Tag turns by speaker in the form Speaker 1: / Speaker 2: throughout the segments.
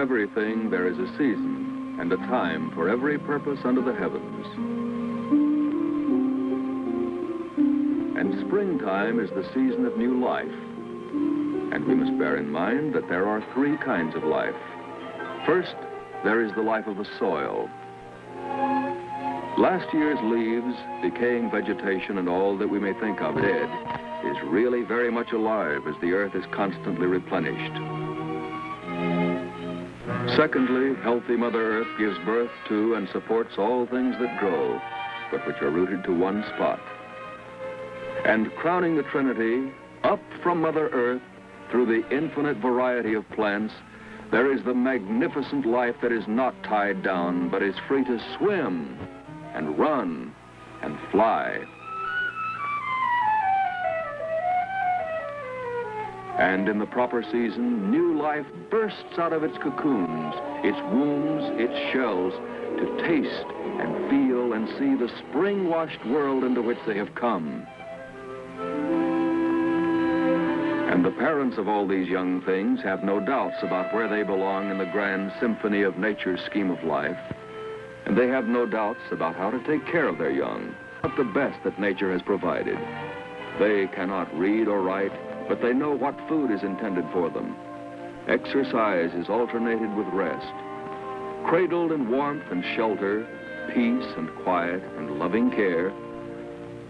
Speaker 1: everything, there is a season and a time for every purpose under the heavens. And springtime is the season of new life. And we must bear in mind that there are three kinds of life. First, there is the life of the soil. Last year's leaves, decaying vegetation, and all that we may think of dead is really very much alive as the earth is constantly replenished. Secondly, healthy Mother Earth gives birth to and supports all things that grow, but which are rooted to one spot. And crowning the Trinity, up from Mother Earth, through the infinite variety of plants, there is the magnificent life that is not tied down, but is free to swim and run and fly. And in the proper season, new life bursts out of its cocoons, its wombs, its shells, to taste and feel and see the spring-washed world into which they have come. And the parents of all these young things have no doubts about where they belong in the grand symphony of nature's scheme of life. And they have no doubts about how to take care of their young, but the best that nature has provided. They cannot read or write, but they know what food is intended for them. Exercise is alternated with rest. Cradled in warmth and shelter, peace and quiet and loving care,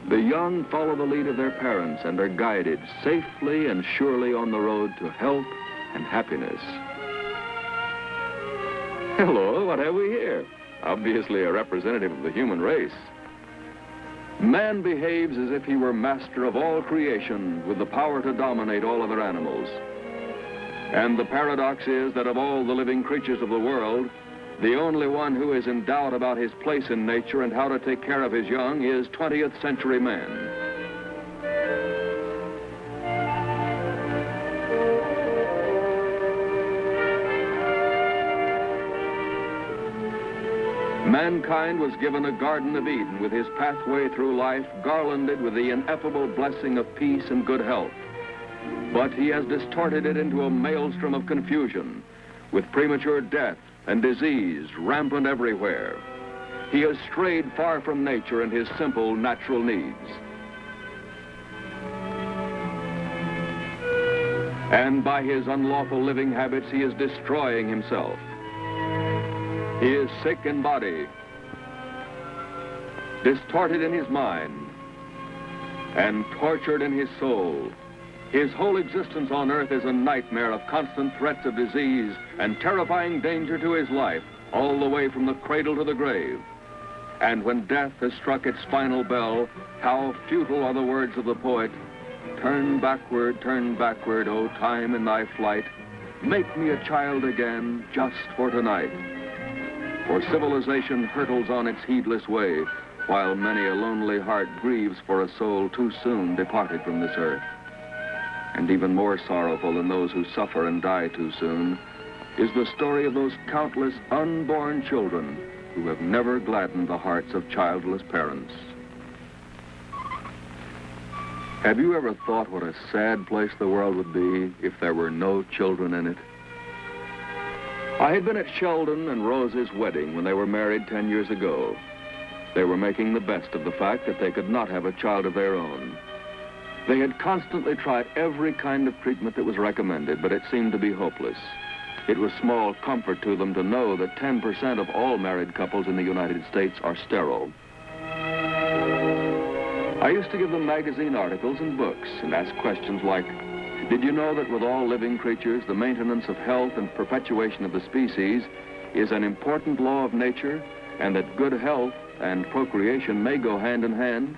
Speaker 1: the young follow the lead of their parents and are guided safely and surely on the road to health and happiness. Hello, what have we here? Obviously a representative of the human race. Man behaves as if he were master of all creation with the power to dominate all other animals. And the paradox is that of all the living creatures of the world, the only one who is in doubt about his place in nature and how to take care of his young is 20th century man. Mankind was given a Garden of Eden with his pathway through life garlanded with the ineffable blessing of peace and good health. But he has distorted it into a maelstrom of confusion, with premature death and disease rampant everywhere. He has strayed far from nature and his simple natural needs. And by his unlawful living habits, he is destroying himself. He is sick in body, distorted in his mind, and tortured in his soul. His whole existence on earth is a nightmare of constant threats of disease and terrifying danger to his life, all the way from the cradle to the grave. And when death has struck its final bell, how futile are the words of the poet, turn backward, O time in thy flight, make me a child again just for tonight. For civilization hurtles on its heedless way, while many a lonely heart grieves for a soul too soon departed from this earth. And even more sorrowful than those who suffer and die too soon is the story of those countless unborn children who have never gladdened the hearts of childless parents. Have you ever thought what a sad place the world would be if there were no children in it? I had been at Sheldon and Rose's wedding when they were married 10 years ago. They were making the best of the fact that they could not have a child of their own. They had constantly tried every kind of treatment that was recommended, but it seemed to be hopeless. It was small comfort to them to know that 10% of all married couples in the United States are sterile. I used to give them magazine articles and books and ask questions like, did you know that with all living creatures, the maintenance of health and perpetuation of the species is an important law of nature, and that good health and procreation may go hand in hand?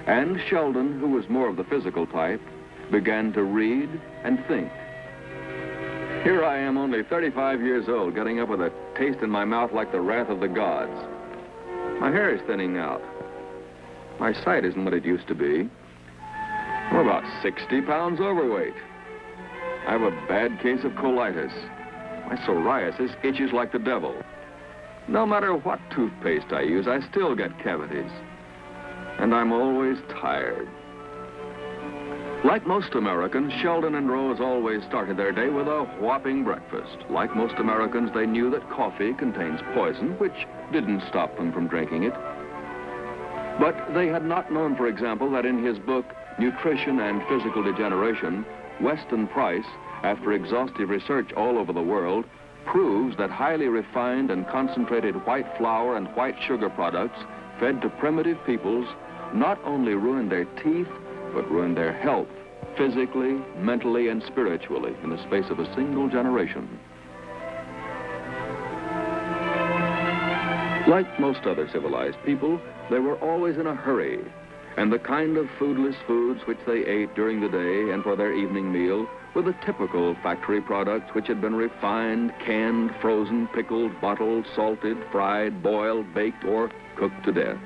Speaker 1: And Sheldon, who was more of the physical type, began to read and think. Here I am, only 35 years old, getting up with a taste in my mouth like the wrath of the gods. My hair is thinning out. My sight isn't what it used to be. I'm about 60 pounds overweight. I have a bad case of colitis. My psoriasis itches like the devil. No matter what toothpaste I use, I still get cavities. And I'm always tired. Like most Americans, Sheldon and Rose always started their day with a whopping breakfast. Like most Americans, they knew that coffee contains poison, which didn't stop them from drinking it. But they had not known, for example, that in his book, Nutrition and Physical Degeneration, Weston Price, after exhaustive research all over the world, proves that highly refined and concentrated white flour and white sugar products fed to primitive peoples not only ruined their teeth, but ruined their health, physically, mentally, and spiritually in the space of a single generation. Like most other civilized people, they were always in a hurry, and the kind of foodless foods which they ate during the day and for their evening meal were the typical factory products which had been refined, canned, frozen, pickled, bottled, salted, fried, boiled, baked, or cooked to death.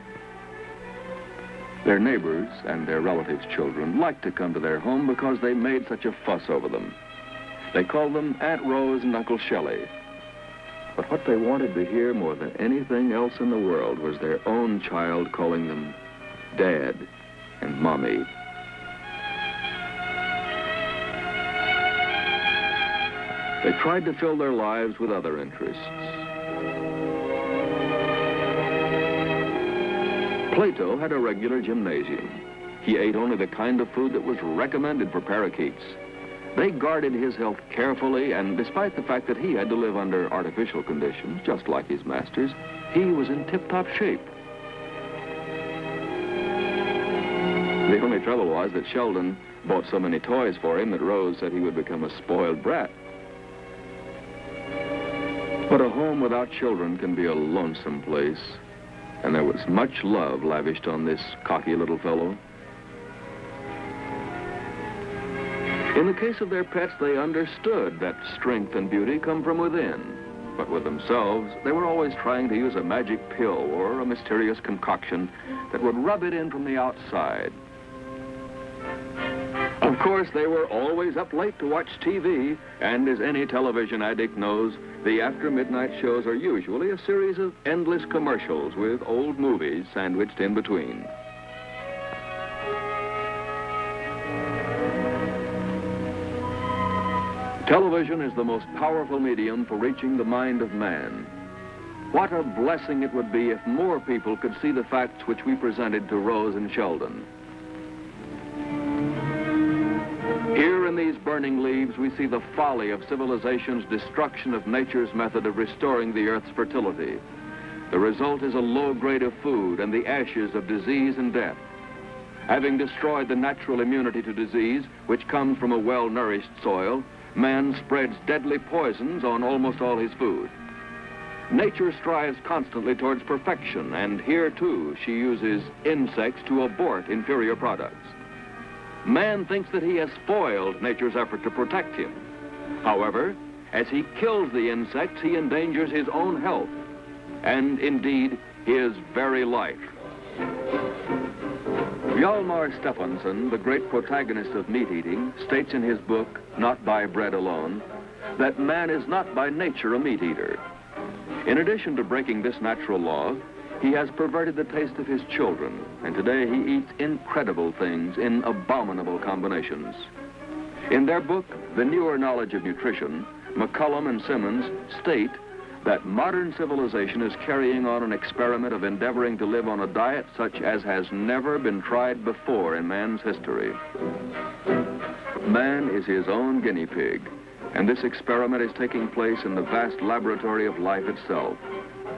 Speaker 1: Their neighbors and their relatives' children liked to come to their home because they made such a fuss over them. They called them Aunt Rose and Uncle Shelley. But what they wanted to hear more than anything else in the world was their own child calling them Dad and Mommy. They tried to fill their lives with other interests. Plato had a regular gymnasium. He ate only the kind of food that was recommended for parakeets. They guarded his health carefully, and despite the fact that he had to live under artificial conditions, just like his masters, he was in tip-top shape. The only trouble was that Sheldon bought so many toys for him that Rose said he would become a spoiled brat. But a home without children can be a lonesome place. And there was much love lavished on this cocky little fellow. In the case of their pets, they understood that strength and beauty come from within. But with themselves, they were always trying to use a magic pill or a mysterious concoction that would rub it in from the outside. Of course, they were always up late to watch TV, and as any television addict knows, the after-midnight shows are usually a series of endless commercials with old movies sandwiched in between. Television is the most powerful medium for reaching the mind of man. What a blessing it would be if more people could see the facts which we presented to Rose and Sheldon. Here in these burning leaves, we see the folly of civilization's destruction of nature's method of restoring the earth's fertility. The result is a low grade of food and the ashes of disease and death. Having destroyed the natural immunity to disease, which comes from a well-nourished soil, man spreads deadly poisons on almost all his food. Nature strives constantly towards perfection, and here, too, she uses insects to abort inferior products. Man thinks that he has spoiled nature's effort to protect him. However, as he kills the insects, he endangers his own health, and indeed, his very life. Hjalmar Stefansson, the great protagonist of meat eating, states in his book, Not by Bread Alone, that man is not by nature a meat eater. In addition to breaking this natural law, he has perverted the taste of his children, and today he eats incredible things in abominable combinations. In their book, The Newer Knowledge of Nutrition, McCullum and Simmons state that modern civilization is carrying on an experiment of endeavoring to live on a diet such as has never been tried before in man's history. Man is his own guinea pig, and this experiment is taking place in the vast laboratory of life itself.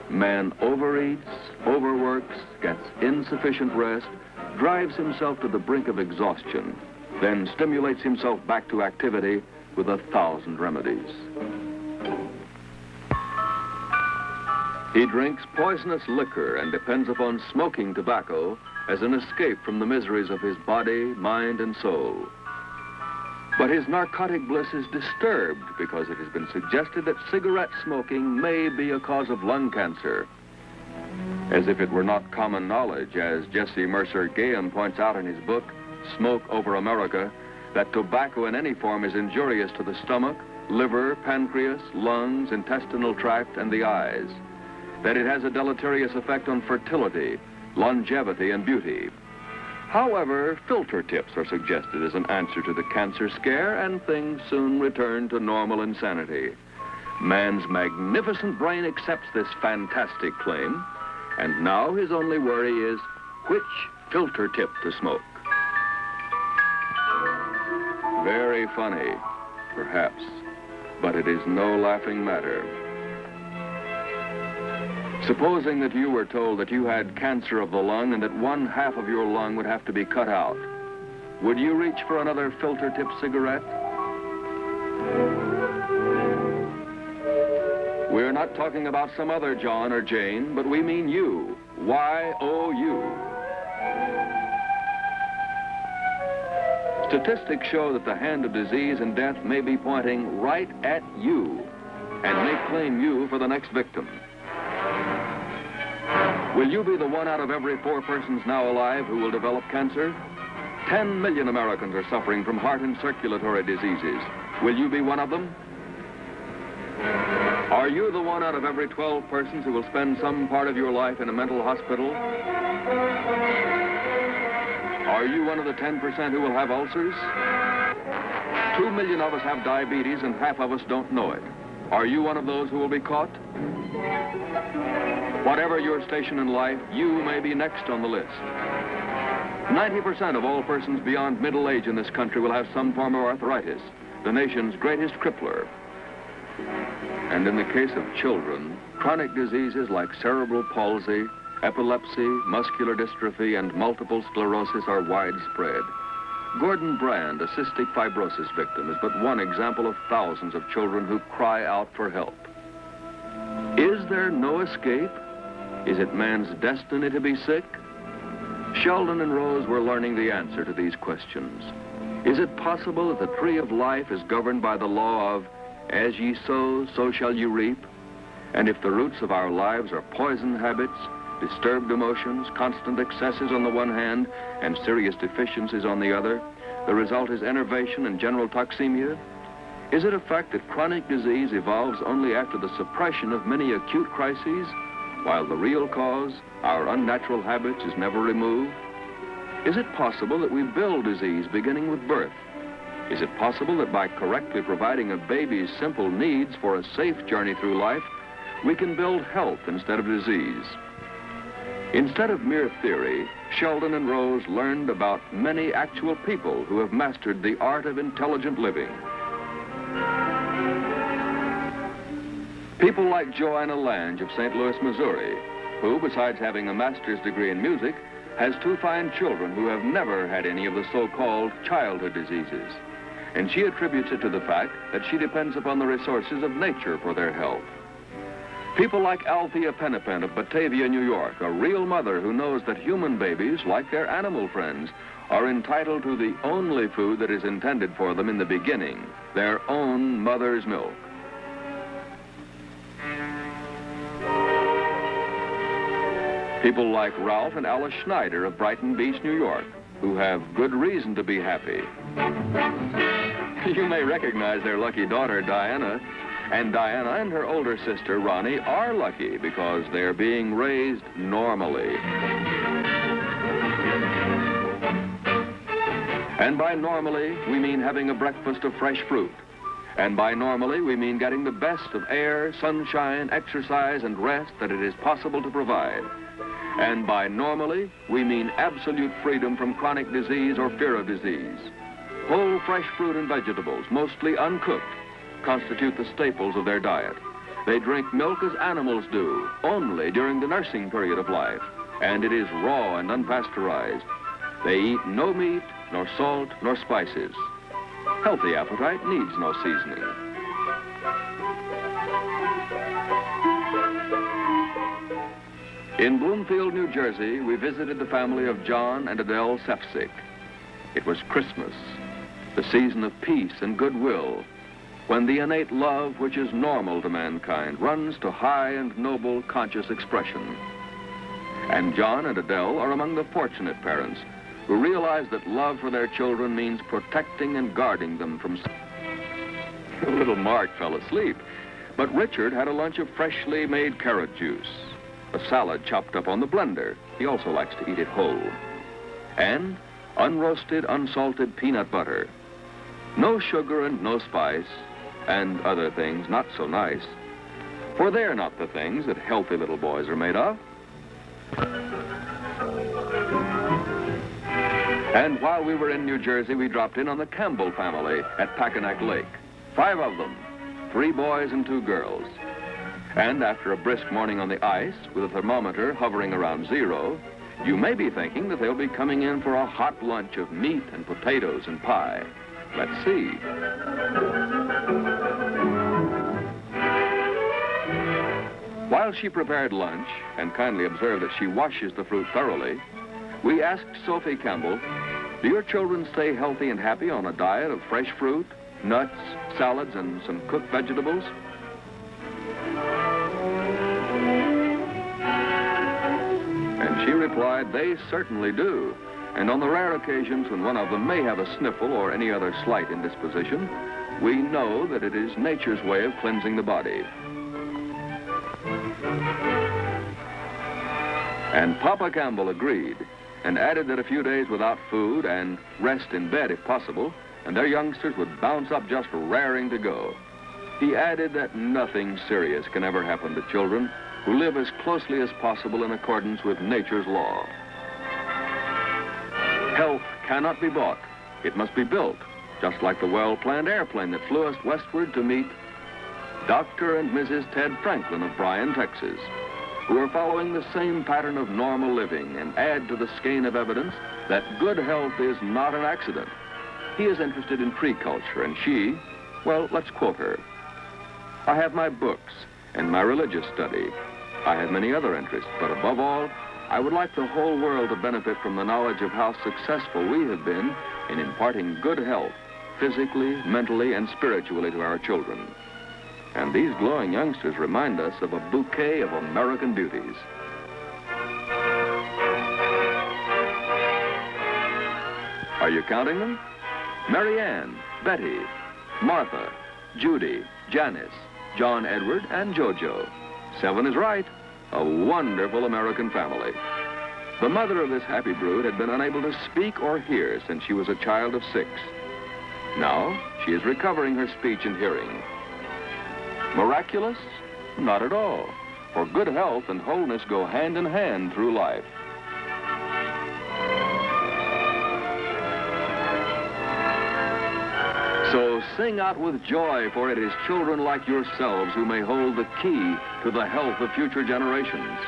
Speaker 1: Man overeats, overworks, gets insufficient rest, drives himself to the brink of exhaustion, then stimulates himself back to activity with 1,000 remedies. He drinks poisonous liquor and depends upon smoking tobacco as an escape from the miseries of his body, mind, and soul. But his narcotic bliss is disturbed because it has been suggested that cigarette smoking may be a cause of lung cancer. As if it were not common knowledge, as Jesse Mercer Gaham points out in his book, Smoke Over America, that tobacco in any form is injurious to the stomach, liver, pancreas, lungs, intestinal tract, and the eyes. That it has a deleterious effect on fertility, longevity, and beauty. However, filter tips are suggested as an answer to the cancer scare, and things soon return to normal insanity. Man's magnificent brain accepts this fantastic claim, and now his only worry is which filter tip to smoke. Very funny, perhaps, but it is no laughing matter. Supposing that you were told that you had cancer of the lung and that 1/2 of your lung would have to be cut out, would you reach for another filter tip cigarette? We're not talking about some other John or Jane, but we mean you. Y-O-U. Statistics show that the hand of disease and death may be pointing right at you and may claim you for the next victim. Will you be the 1 out of every 4 persons now alive who will develop cancer? 10 million Americans are suffering from heart and circulatory diseases. Will you be one of them? Are you the 1 out of every 12 persons who will spend some part of your life in a mental hospital? Are you one of the 10% who will have ulcers? 2 million of us have diabetes and half of us don't know it. Are you one of those who will be caught? Whatever your station in life, you may be next on the list. 90% of all persons beyond middle age in this country will have some form of arthritis, the nation's greatest crippler. And in the case of children, chronic diseases like cerebral palsy, epilepsy, muscular dystrophy, and multiple sclerosis are widespread. Gordon Brand, a cystic fibrosis victim, is but one example of thousands of children who cry out for help. Is there no escape? Is it man's destiny to be sick? Sheldon and Rose were learning the answer to these questions. Is it possible that the tree of life is governed by the law of, as ye sow, so shall you reap? And if the roots of our lives are poison habits, disturbed emotions, constant excesses on the one hand, and serious deficiencies on the other, the result is enervation and general toxemia? Is it a fact that chronic disease evolves only after the suppression of many acute crises, while the real cause, our unnatural habits, is never removed? Is it possible that we build disease beginning with birth? Is it possible that by correctly providing a baby's simple needs for a safe journey through life, we can build health instead of disease? Instead of mere theory, Sheldon and Rose learned about many actual people who have mastered the art of intelligent living. People like Joanna Lange of St. Louis, Missouri, who, besides having a master's degree in music, has 2 fine children who have never had any of the so-called childhood diseases. And she attributes it to the fact that she depends upon the resources of nature for their health. People like Althea Pennipen of Batavia, New York, a real mother who knows that human babies, like their animal friends, are entitled to the only food that is intended for them in the beginning, their own mother's milk. People like Ralph and Alice Schneider of Brighton Beach, New York, who have good reason to be happy. You may recognize their lucky daughter, Diana, and Diana and her older sister, Ronnie, are lucky because they're being raised normally. And by normally, we mean having a breakfast of fresh fruit. And by normally, we mean getting the best of air, sunshine, exercise, and rest that it is possible to provide. And by normally, we mean absolute freedom from chronic disease or fear of disease. Whole fresh fruit and vegetables, mostly uncooked, constitute the staples of their diet. They drink milk as animals do, only during the nursing period of life, and it is raw and unpasteurized. They eat no meat, nor salt, nor spices. Healthy appetite needs no seasoning. In Bloomfield, New Jersey, we visited the family of John and Adele Sefcik. It was Christmas, the season of peace and goodwill, when the innate love which is normal to mankind runs to high and noble conscious expression. And John and Adele are among the fortunate parents who realize that love for their children means protecting and guarding them from... Little Mark fell asleep, but Richard had a lunch of freshly made carrot juice, a salad chopped up on the blender. He also likes to eat it whole. and unroasted, unsalted peanut butter. No sugar and no spice, and other things not so nice, for they're not the things that healthy little boys are made of. And while we were in New Jersey, we dropped in on the Campbell family at Packanack Lake. 5 of them, 3 boys and 2 girls. And after a brisk morning on the ice, with a thermometer hovering around 0, you may be thinking that they'll be coming in for a hot lunch of meat and potatoes and pie. Let's see. While she prepared lunch and kindly observed that she washes the fruit thoroughly, we asked Sophie Campbell, do your children stay healthy and happy on a diet of fresh fruit, nuts, salads, and some cooked vegetables? And she replied, they certainly do. And on the rare occasions when one of them may have a sniffle or any other slight indisposition, we know that it is nature's way of cleansing the body. And Papa Campbell agreed, and added that a few days without food and rest in bed if possible, and their youngsters would bounce up just raring to go. He added that nothing serious can ever happen to children who live as closely as possible in accordance with nature's law. Health cannot be bought. It must be built, just like the well-planned airplane that flew us westward to meet Dr. and Mrs. Ted Franklin of Bryan, Texas, who are following the same pattern of normal living and add to the skein of evidence that good health is not an accident. He is interested in tree culture, and she, well, let's quote her. I have my books and my religious study. I have many other interests, but above all, I would like the whole world to benefit from the knowledge of how successful we have been in imparting good health, physically, mentally, and spiritually to our children. And these glowing youngsters remind us of a bouquet of American beauties. Are you counting them? Mary Ann, Betty, Martha, Judy, Janice, John Edward, and Jojo. 7 is right. A wonderful American family. The mother of this happy brood had been unable to speak or hear since she was a child of 6. Now, she is recovering her speech and hearing. Miraculous? Not at all, for good health and wholeness go hand in hand through life. So sing out with joy, for it is children like yourselves who may hold the key to the health of future generations.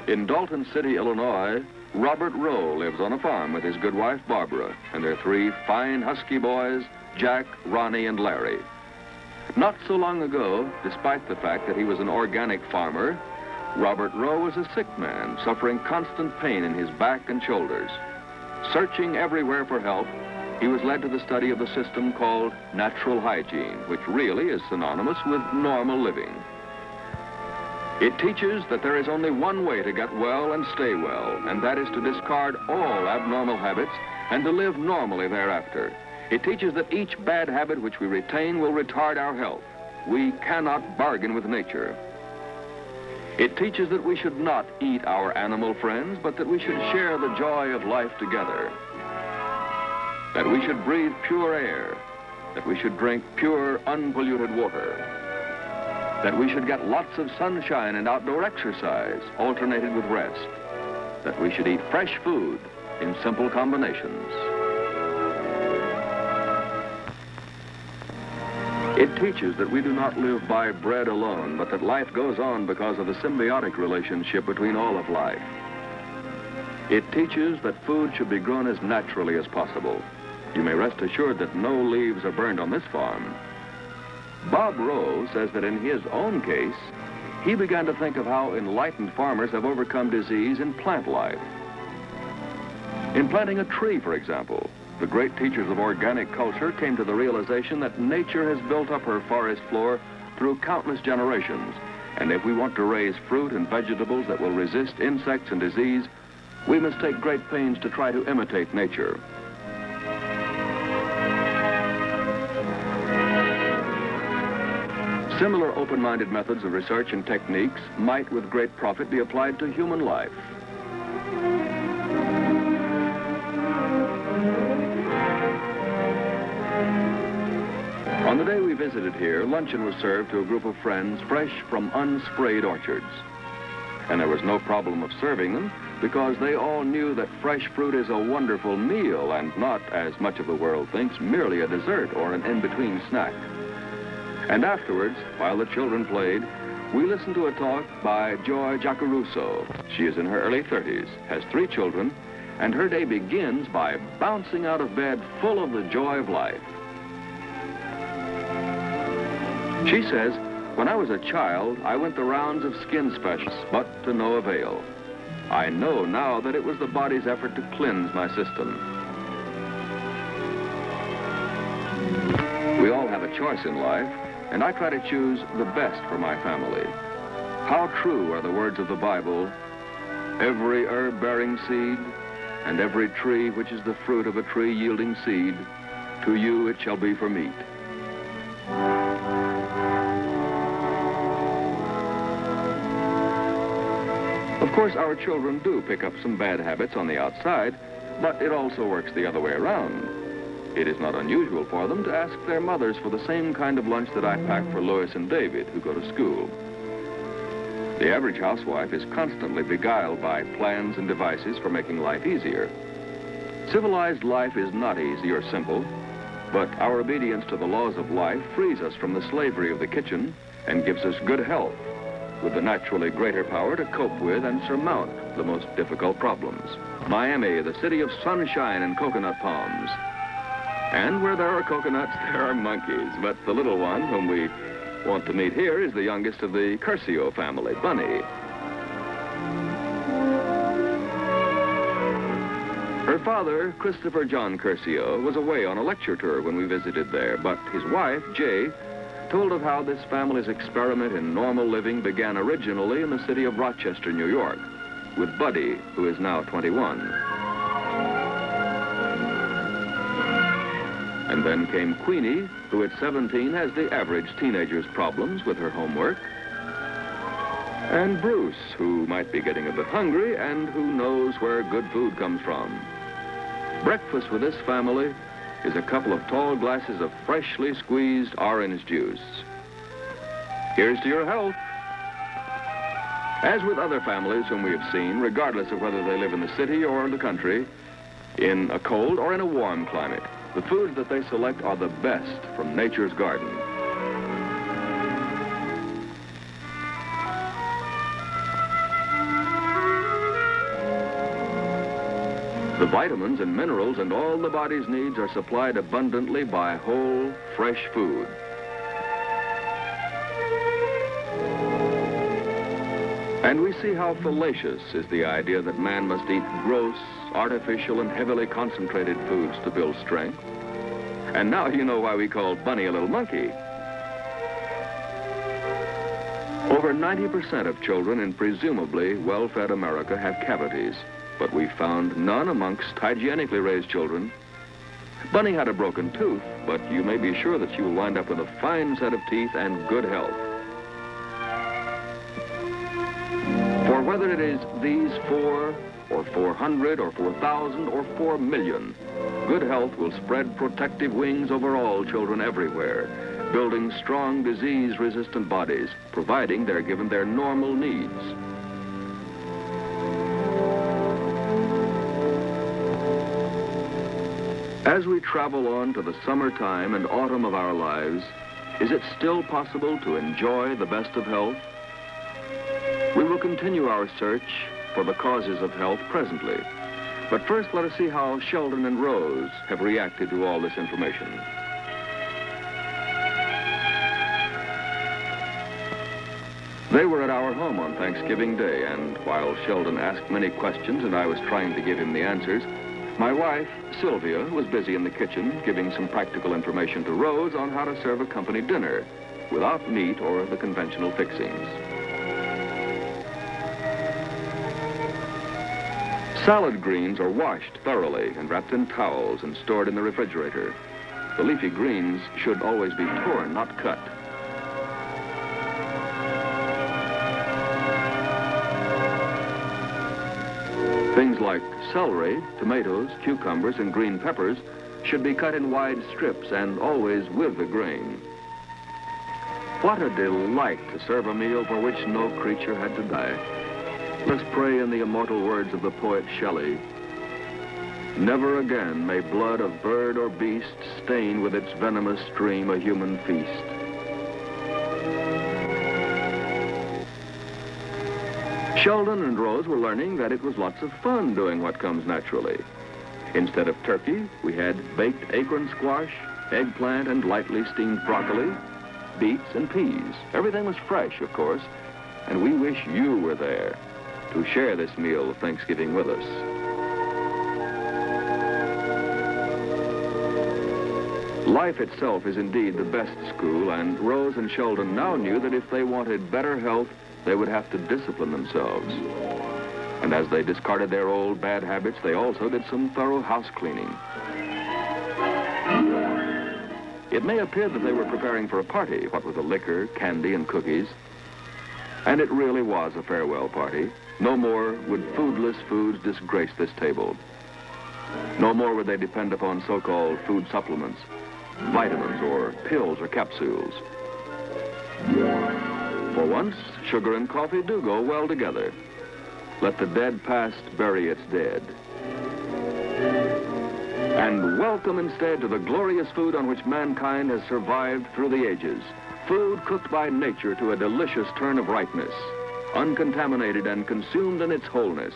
Speaker 1: In Dalton City, Illinois, Robert Rowe lives on a farm with his good wife, Barbara, and their 3 fine husky boys, Jack, Ronnie, and Larry. Not so long ago, despite the fact that he was an organic farmer, Robert Rowe was a sick man, suffering constant pain in his back and shoulders. Searching everywhere for help, he was led to the study of the system called natural hygiene, which really is synonymous with normal living. It teaches that there is only one way to get well and stay well, and that is to discard all abnormal habits and to live normally thereafter. It teaches that each bad habit which we retain will retard our health. We cannot bargain with nature. It teaches that we should not eat our animal friends, but that we should share the joy of life together. That we should breathe pure air. That we should drink pure, unpolluted water. That we should get lots of sunshine and outdoor exercise, alternated with rest. That we should eat fresh food in simple combinations. It teaches that we do not live by bread alone, but that life goes on because of the symbiotic relationship between all of life. It teaches that food should be grown as naturally as possible. You may rest assured that no leaves are burned on this farm. Bob Rowe says that in his own case, he began to think of how enlightened farmers have overcome disease in plant life. In planting a tree, for example, the great teachers of organic culture came to the realization that nature has built up her forest floor through countless generations. And if we want to raise fruit and vegetables that will resist insects and disease, we must take great pains to try to imitate nature. Similar open-minded methods of research and techniques might with great profit be applied to human life. On the day we visited here, luncheon was served to a group of friends fresh from unsprayed orchards. And there was no problem of serving them because they all knew that fresh fruit is a wonderful meal and not, as much of the world thinks, merely a dessert or an in-between snack. And afterwards, while the children played, we listened to a talk by Joy Giacaruso. She is in her early 30s, has 3 children, and her day begins by bouncing out of bed full of the joy of life. She says, "When I was a child, I went the rounds of skin specialists, but to no avail. I know now that it was the body's effort to cleanse my system." We all have a choice in life, and I try to choose the best for my family. How true are the words of the Bible, "Every herb bearing seed, and every tree which is the fruit of a tree yielding seed, to you it shall be for meat." Of course, our children do pick up some bad habits on the outside, but it also works the other way around. It is not unusual for them to ask their mothers for the same kind of lunch that I pack for Lois and David, who go to school. The average housewife is constantly beguiled by plans and devices for making life easier. Civilized life is not easy or simple, but our obedience to the laws of life frees us from the slavery of the kitchen and gives us good health, with the naturally greater power to cope with and surmount the most difficult problems. Miami, the city of sunshine and coconut palms. And where there are coconuts, there are monkeys. But the little one whom we want to meet here is the youngest of the Curcio family, Bunny. Her father, Christopher John Curcio, was away on a lecture tour when we visited there, but his wife, Jay, told of how this family's experiment in normal living began originally in the city of Rochester, New York, with Buddy, who is now 21. And then came Queenie, who at 17 has the average teenager's problems with her homework. And Bruce, who might be getting a bit hungry and who knows where good food comes from. Breakfast with this family is a couple of tall glasses of freshly squeezed orange juice. Here's to your health. As with other families whom we have seen, regardless of whether they live in the city or the country, in a cold or in a warm climate, the foods that they select are the best from nature's garden. The vitamins and minerals and all the body's needs are supplied abundantly by whole, fresh food. And we see how fallacious is the idea that man must eat gross, artificial, and heavily concentrated foods to build strength. And now you know why we call Bunny a little monkey. Over 90% of children in presumably well-fed America have cavities, but we found none amongst hygienically raised children. Bunny had a broken tooth, but you may be sure that she will wind up with a fine set of teeth and good health. For whether it is these 4, or 400, or 4,000, or 4 million, good health will spread protective wings over all children everywhere, building strong disease-resistant bodies, providing they're given their normal needs. As we travel on to the summertime and autumn of our lives, is it still possible to enjoy the best of health? We will continue our search for the causes of health presently. But first, let us see how Sheldon and Rose have reacted to all this information. They were at our home on Thanksgiving Day, and while Sheldon asked many questions and I was trying to give him the answers, my wife, Sylvia, was busy in the kitchen giving some practical information to Rose on how to serve a company dinner without meat or the conventional fixings. Salad greens are washed thoroughly and wrapped in towels and stored in the refrigerator. The leafy greens should always be torn, not cut. Things like celery, tomatoes, cucumbers, and green peppers should be cut in wide strips and always with the grain. What a delight to serve a meal for which no creature had to die. Let's pray in the immortal words of the poet Shelley. Never again may blood of bird or beast stain with its venomous stream a human feast. Sheldon and Rose were learning that it was lots of fun doing what comes naturally. Instead of turkey, we had baked acorn squash, eggplant and lightly steamed broccoli, beets and peas. Everything was fresh, of course, and we wish you were there to share this meal of Thanksgiving with us. Life itself is indeed the best school, and Rose and Sheldon now knew that if they wanted better health, they would have to discipline themselves. And as they discarded their old bad habits, they also did some thorough house cleaning. It may appear that they were preparing for a party, what with the liquor, candy, and cookies. And it really was a farewell party. No more would foodless foods disgrace this table. No more would they depend upon so-called food supplements, vitamins or pills or capsules. For once, sugar and coffee do go well together. Let the dead past bury its dead. And welcome instead to the glorious food on which mankind has survived through the ages. Food cooked by nature to a delicious turn of ripeness, uncontaminated and consumed in its wholeness.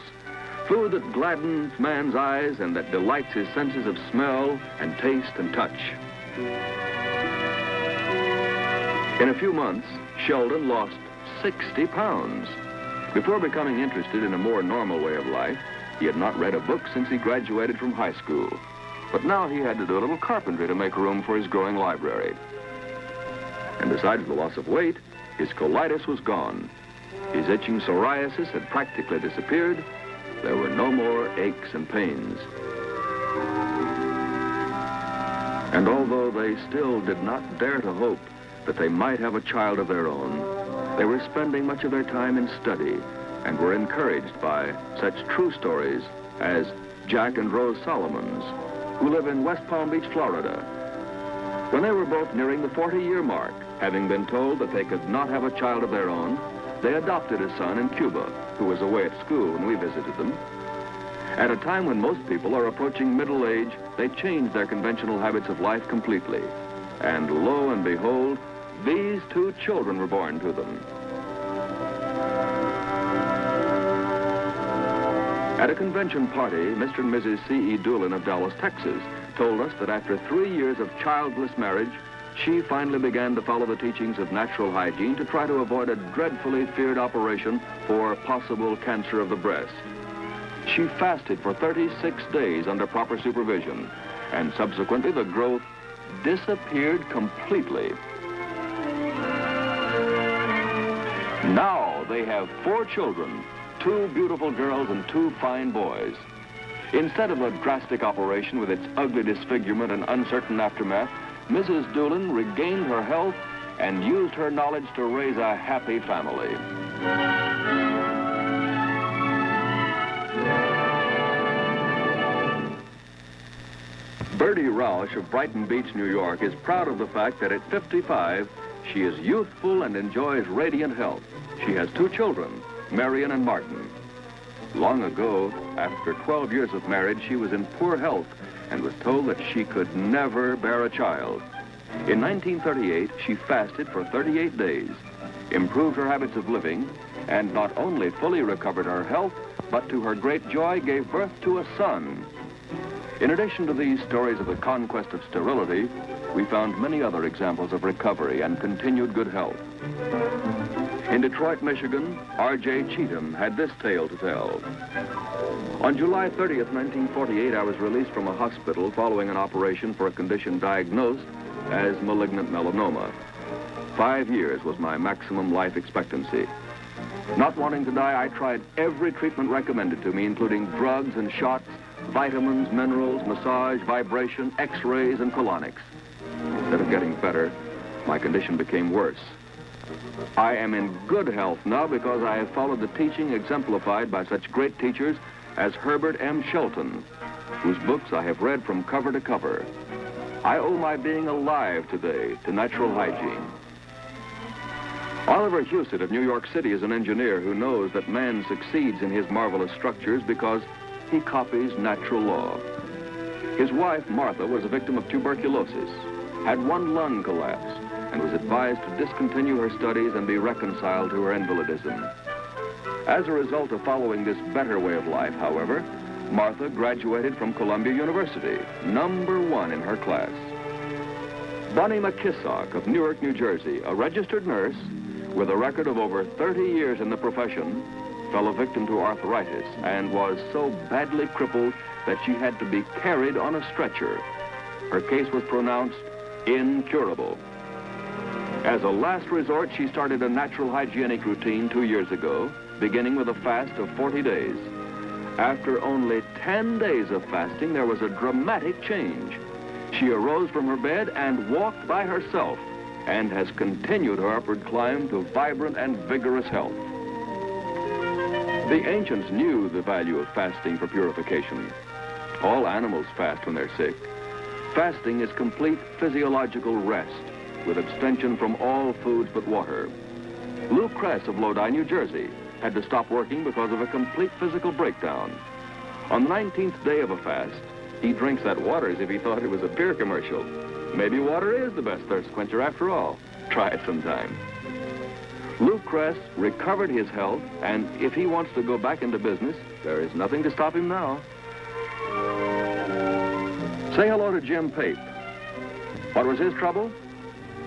Speaker 1: Food that gladdens man's eyes and that delights his senses of smell and taste and touch. In a few months, Sheldon lost 60 pounds. Before becoming interested in a more normal way of life, he had not read a book since he graduated from high school. But now he had to do a little carpentry to make room for his growing library. And besides the loss of weight, his colitis was gone. His itching psoriasis had practically disappeared. There were no more aches and pains. And although they still did not dare to hope that they might have a child of their own, they were spending much of their time in study and were encouraged by such true stories as Jack and Rose Solomon's, who live in West Palm Beach, Florida. When they were both nearing the 40-year mark, having been told that they could not have a child of their own, they adopted a son in Cuba, who was away at school when we visited them. At a time when most people are approaching middle age, they changed their conventional habits of life completely. And lo and behold, these two children were born to them. At a convention party, Mr. and Mrs. C.E. Doolin of Dallas, Texas, told us that after 3 years of childless marriage, she finally began to follow the teachings of natural hygiene to try to avoid a dreadfully feared operation for possible cancer of the breast. She fasted for 36 days under proper supervision, and subsequently the growth disappeared completely. Now they have 4 children, 2 beautiful girls and 2 fine boys. Instead of a drastic operation with its ugly disfigurement and uncertain aftermath, Mrs. Doolin regained her health and used her knowledge to raise a happy family. Bertie Roush of Brighton Beach, New York, is proud of the fact that at 55, she is youthful and enjoys radiant health. She has 2 children, Marion and Martin. Long ago, after 12 years of marriage, she was in poor health and was told that she could never bear a child. In 1938, she fasted for 38 days, improved her habits of living, and not only fully recovered her health, but to her great joy gave birth to a son. In addition to these stories of the conquest of sterility, we found many other examples of recovery and continued good health. In Detroit, Michigan, R.J. Cheatham had this tale to tell. On July 30th, 1948, I was released from a hospital following an operation for a condition diagnosed as malignant melanoma. 5 years was my maximum life expectancy. Not wanting to die, I tried every treatment recommended to me, including drugs and shots, vitamins, minerals, massage, vibration, x-rays, and colonics. Instead of getting better, my condition became worse. I am in good health now because I have followed the teaching exemplified by such great teachers as Herbert M. Shelton, whose books I have read from cover to cover. I owe my being alive today to natural hygiene. Oliver Husett of New York City is an engineer who knows that man succeeds in his marvelous structures because he copies natural law. His wife, Martha, was a victim of tuberculosis, had one lung collapse, and was advised to discontinue her studies and be reconciled to her invalidism. As a result of following this better way of life, however, Martha graduated from Columbia University, #1 in her class. Bonnie McKissock of Newark, New Jersey, a registered nurse with a record of over 30 years in the profession, fell a victim to arthritis and was so badly crippled that she had to be carried on a stretcher. Her case was pronounced incurable. As a last resort, she started a natural hygienic routine 2 years ago, beginning with a fast of 40 days. After only 10 days of fasting, there was a dramatic change. She arose from her bed and walked by herself and has continued her upward climb to vibrant and vigorous health. The ancients knew the value of fasting for purification. All animals fast when they're sick. Fasting is complete physiological rest with abstention from all foods but water. Lou Kress of Lodi, New Jersey, had to stop working because of a complete physical breakdown. On the 19th day of a fast, he drinks that water as if he thought it was a beer commercial. Maybe water is the best thirst quencher after all. Try it sometime. Lou Kress recovered his health, and if he wants to go back into business, there is nothing to stop him now. Say hello to Jim Pape. What was his trouble?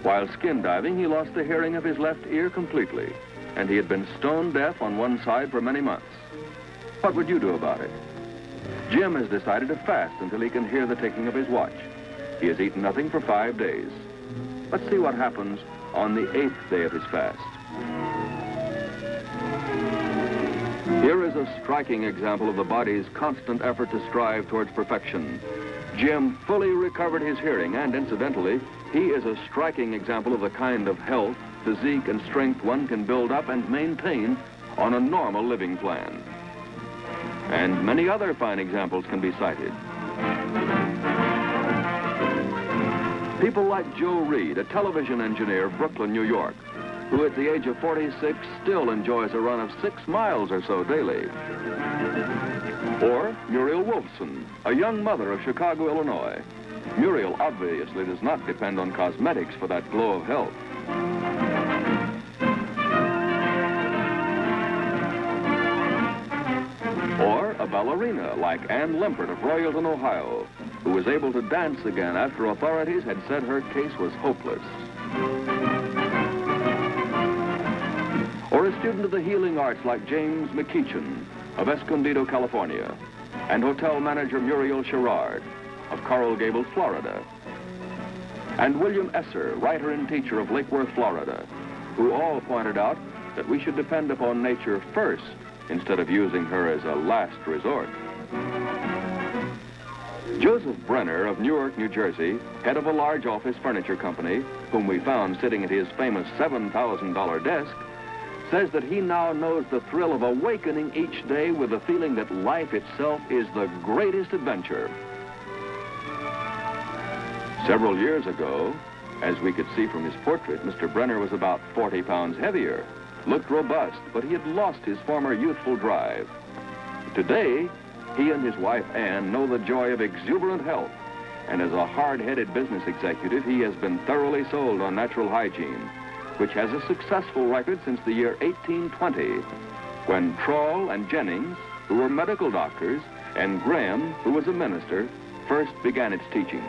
Speaker 1: While skin diving, he lost the hearing of his left ear completely, and he had been stone deaf on one side for many months. What would you do about it? Jim has decided to fast until he can hear the ticking of his watch. He has eaten nothing for 5 days. Let's see what happens on the 8th day of his fast. Here is a striking example of the body's constant effort to strive towards perfection. Jim fully recovered his hearing, and incidentally, he is a striking example of the kind of health, physique, and strength one can build up and maintain on a normal living plan. And many other fine examples can be cited. People like Joe Reed, a television engineer of Brooklyn, New York, who at the age of 46 still enjoys a run of 6 miles or so daily. Or Muriel Wolfson, a young mother of Chicago, Illinois. Muriel obviously does not depend on cosmetics for that glow of health. Or a ballerina like Ann Limpert of Royalton, Ohio, who was able to dance again after authorities had said her case was hopeless. Or a student of the healing arts like James McKeechan of Escondido, California, and hotel manager Muriel Sherrard of Coral Gables, Florida, and William Esser, writer and teacher of Lake Worth, Florida, who all pointed out that we should depend upon nature first instead of using her as a last resort. Joseph Brenner of Newark, New Jersey, head of a large office furniture company, whom we found sitting at his famous $7,000 desk, says that he now knows the thrill of awakening each day with the feeling that life itself is the greatest adventure. Several years ago, as we could see from his portrait, Mr. Brenner was about 40 pounds heavier, looked robust, but he had lost his former youthful drive. Today, he and his wife, Ann, know the joy of exuberant health, and as a hard-headed business executive, he has been thoroughly sold on natural hygiene, which has a successful record since the year 1820, when Trop and Jennings, who were medical doctors, and Graham, who was a minister, first began its teachings.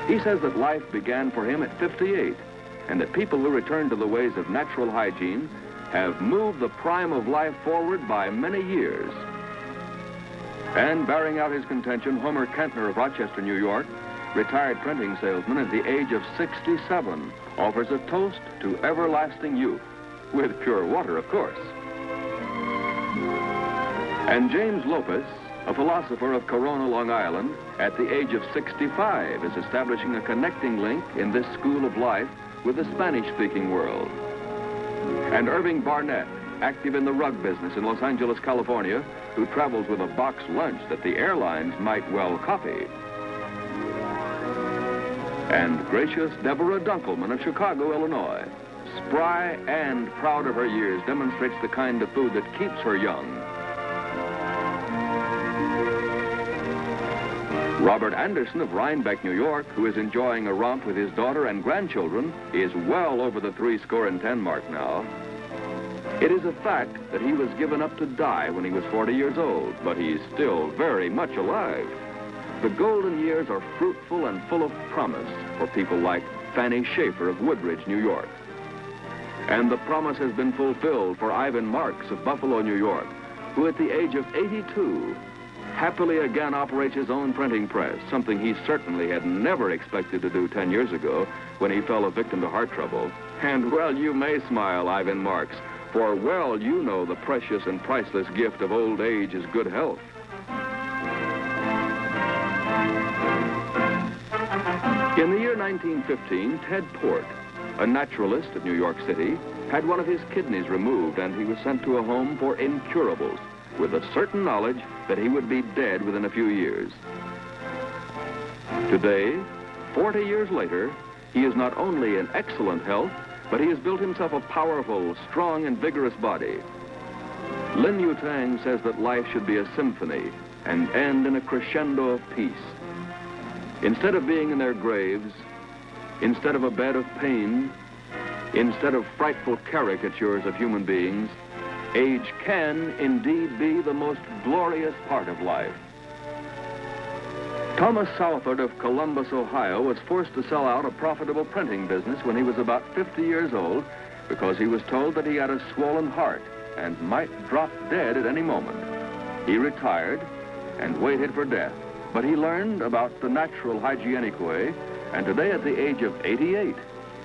Speaker 1: He says that life began for him at 58, and that people who return to the ways of natural hygiene have moved the prime of life forward by many years. And bearing out his contention, Homer Kentner of Rochester, New York, retired printing salesman at the age of 67, offers a toast to everlasting youth, with pure water, of course. And James Lopez, a philosopher of Corona, Long Island, at the age of 65, is establishing a connecting link in this school of life with the Spanish-speaking world. And Irving Barnett, active in the rug business in Los Angeles, California, who travels with a box lunch that the airlines might well copy. And gracious Deborah Dunkelman of Chicago, Illinois, spry and proud of her years, demonstrates the kind of food that keeps her young. Robert Anderson of Rhinebeck, New York, who is enjoying a romp with his daughter and grandchildren, is well over the 70 mark now. It is a fact that he was given up to die when he was 40 years old, but he's still very much alive. The golden years are fruitful and full of promise for people like Fanny Schaefer of Woodridge, New York. And the promise has been fulfilled for Ivan Marks of Buffalo, New York, who at the age of 82 happily again operates his own printing press, something he certainly had never expected to do 10 years ago when he fell a victim to heart trouble. And, well, you may smile, Ivan Marks, for well you know the precious and priceless gift of old age is good health. In the year 1915, Ted Port, a naturalist of New York City, had one of his kidneys removed, and he was sent to a home for incurables with a certain knowledge that he would be dead within a few years. Today, 40 years later, he is not only in excellent health, but he has built himself a powerful, strong, and vigorous body. Lin Yutang says that life should be a symphony and end in a crescendo of peace. Instead of being in their graves, instead of a bed of pain, instead of frightful caricatures of human beings, age can indeed be the most glorious part of life. Thomas Southard of Columbus, Ohio, was forced to sell out a profitable printing business when he was about 50 years old because he was told that he had a swollen heart and might drop dead at any moment. He retired and waited for death, but he learned about the natural hygienic way, and today at the age of 88,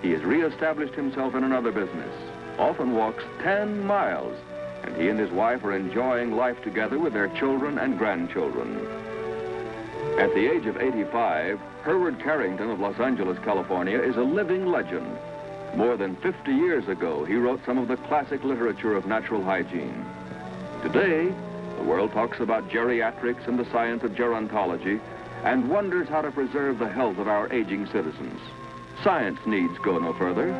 Speaker 1: he has reestablished himself in another business, often walks 10 miles, and he and his wife are enjoying life together with their children and grandchildren. At the age of 85, Hereward Carrington of Los Angeles, California, is a living legend. More than 50 years ago, he wrote some of the classic literature of natural hygiene. Today, the world talks about geriatrics and the science of gerontology and wonders how to preserve the health of our aging citizens. Science needs go no further,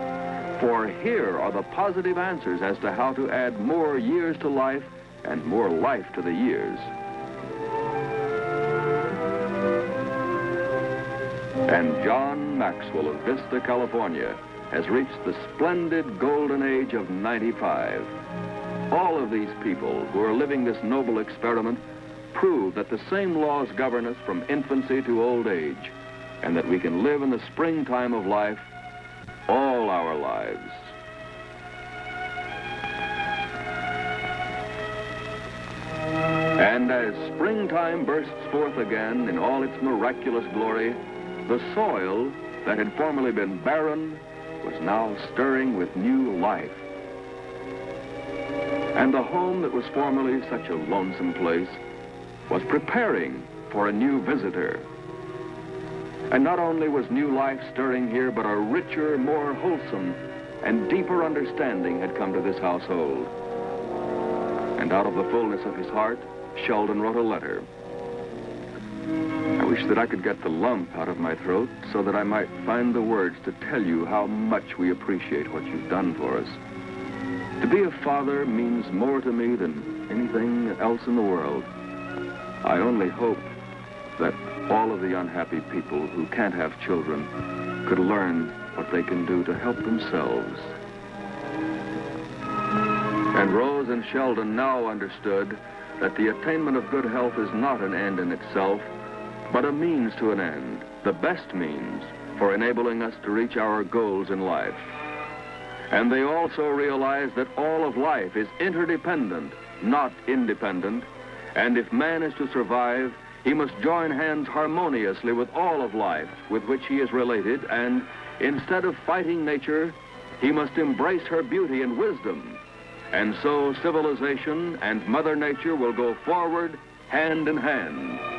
Speaker 1: for here are the positive answers as to how to add more years to life and more life to the years. And John Maxwell of Vista, California, has reached the splendid golden age of 95. All of these people who are living this noble experiment prove that the same laws govern us from infancy to old age, and that we can live in the springtime of life all our lives. And as springtime bursts forth again in all its miraculous glory, the soil that had formerly been barren was now stirring with new life. And the home that was formerly such a lonesome place was preparing for a new visitor. And not only was new life stirring here, but a richer, more wholesome, and deeper understanding had come to this household. And out of the fullness of his heart, Sheldon wrote a letter. I wish that I could get the lump out of my throat so that I might find the words to tell you how much we appreciate what you've done for us. To be a father means more to me than anything else in the world. I only hope that all of the unhappy people who can't have children could learn what they can do to help themselves. And Rose and Sheldon now understood that the attainment of good health is not an end in itself, but a means to an end, the best means for enabling us to reach our goals in life. And they also realize that all of life is interdependent, not independent, and if man is to survive, he must join hands harmoniously with all of life with which he is related, and instead of fighting nature, he must embrace her beauty and wisdom. And so civilization and Mother Nature will go forward hand in hand.